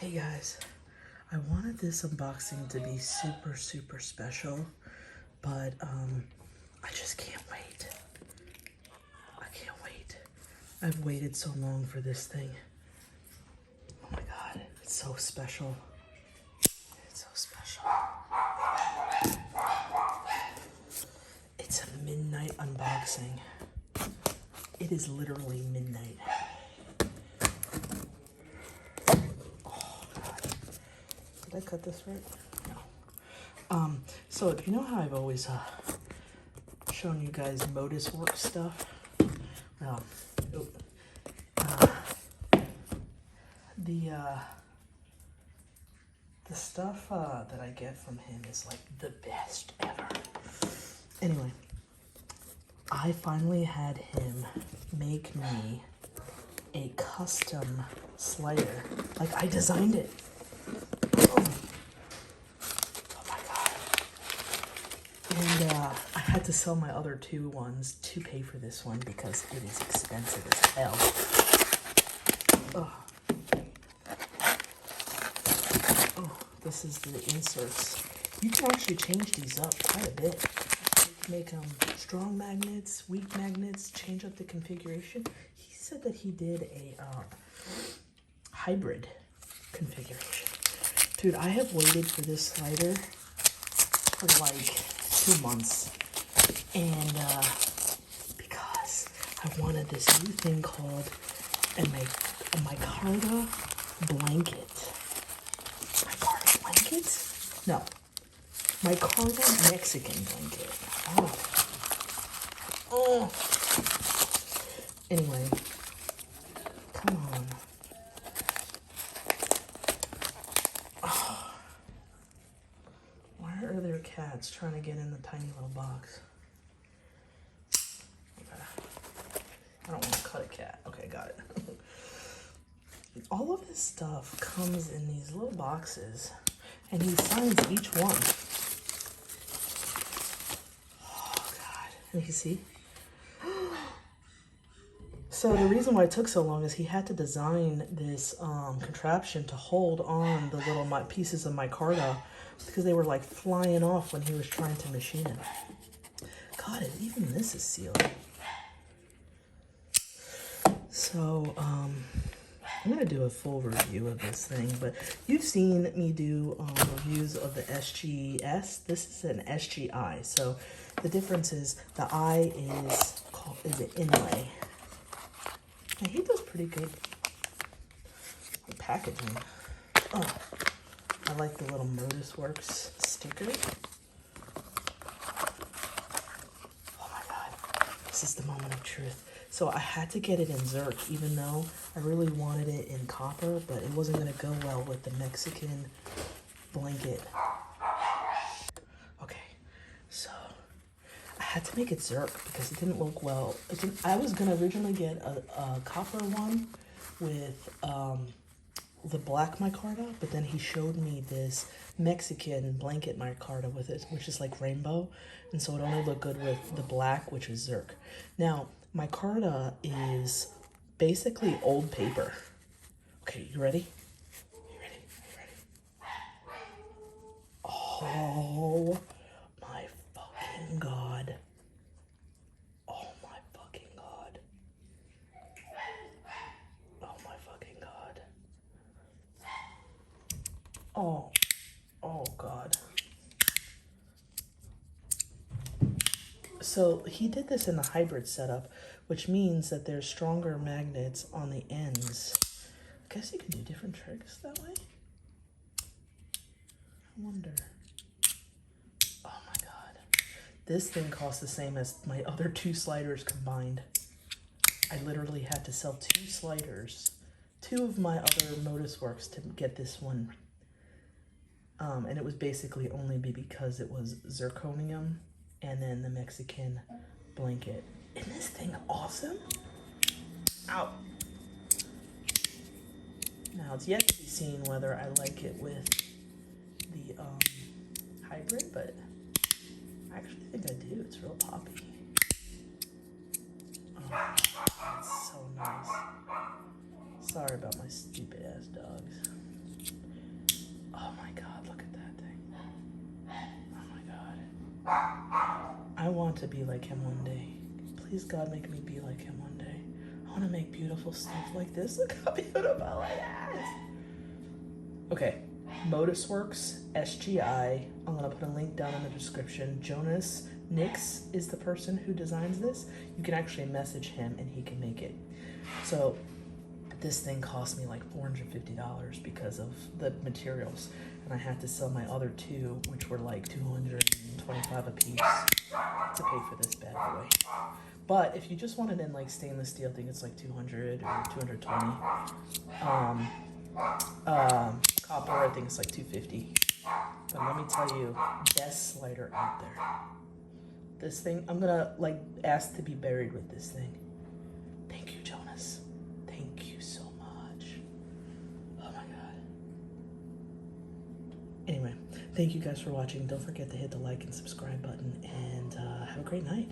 Hey guys, I wanted this unboxing to be super special, but I just can't wait. I can't wait. I've waited so long for this thing. Oh my god, it's so special. It's so special. It's a midnight unboxing. It is literally midnight. Did I cut this right? No. So you know how I've always shown you guys Modusworks stuff? Well, the stuff that I get from him is like the best ever. Anyway, I finally had him make me a custom slider. Like, I designed it. And I had to sell my other two ones to pay for this one because it is expensive as hell. Oh, this is the inserts. You can actually change these up quite a bit. You can make them strong magnets, weak magnets, change up the configuration. He said that he did a hybrid configuration. Dude, I have waited for this slider for like 2 months, and because I wanted this new thing called a micarta blanket. Micarta blanket? No, micarta Mexican blanket. Oh. Anyway, come on. Where are their cats trying to get in the tiny little box? Okay. I don't want to cut a cat. Okay, got it. All of this stuff comes in these little boxes, and he signs each one. Oh, God. And you see? So the reason why it took so long is he had to design this contraption to hold on the little pieces of micarta because they were like flying off when he was trying to machine it. God, even this is sealed. So I'm gonna do a full review of this thing, but you've seen me do reviews of the SGS. This is an SGI, so the difference is the I is an inlay. And he does pretty good packaging. Oh, I like the little Modusworks sticker. Oh my god, this is the moment of truth. So I had to get it in Zirc, even though I really wanted it in copper, but it wasn't gonna go well with the Mexican blanket. Okay, so I had to make it Zirc because it didn't look well. I was gonna originally get a copper one with the black micarta, but then he showed me this Mexican blanket micarta with it, which is like rainbow, and so it only looked good with the black, which is Zirc. Now, micarta is basically old paper. Okay, you ready? You ready? You ready? Oh my fucking god. Oh my fucking god. Oh my fucking god. Oh god. So he did this in the hybrid setup, which means that there's stronger magnets on the ends. I guess you can do different tricks that way. I wonder. Oh my god. This thing costs the same as my other two sliders combined. I literally had to sell 2 sliders, 2 of my other Modusworks to get this one. And it was basically only because it was zirconium and then the Mexican blanket. Isn't this thing awesome? Ow. Now, it's yet to be seen whether I like it with the hybrid, but I actually think I do. It's real poppy. Oh, it's so nice. Sorry about my stupid ass dogs. want to be like him one day. Please, God, make me be like him one day. I want to make beautiful stuff like this. Look how beautiful it is. Okay, Modusworks SGI. I'm going to put a link down in the description. Jonas Nix is the person who designs this. You can actually message him and he can make it. So this thing cost me like $450 because of the materials. And I had to sell my other two, which were like $225 a piece, to pay for this bad boy. But if you just want it in like stainless steel, I think it's like 200 or 220. Copper, I think it's like 250. But let me tell you, best slider out there. This thing, I'm gonna like ask to be buried with this thing. Thank you, Jonas. Thank you so much. Oh my God. Anyway, thank you guys for watching. Don't forget to hit the like and subscribe button, and have a great night.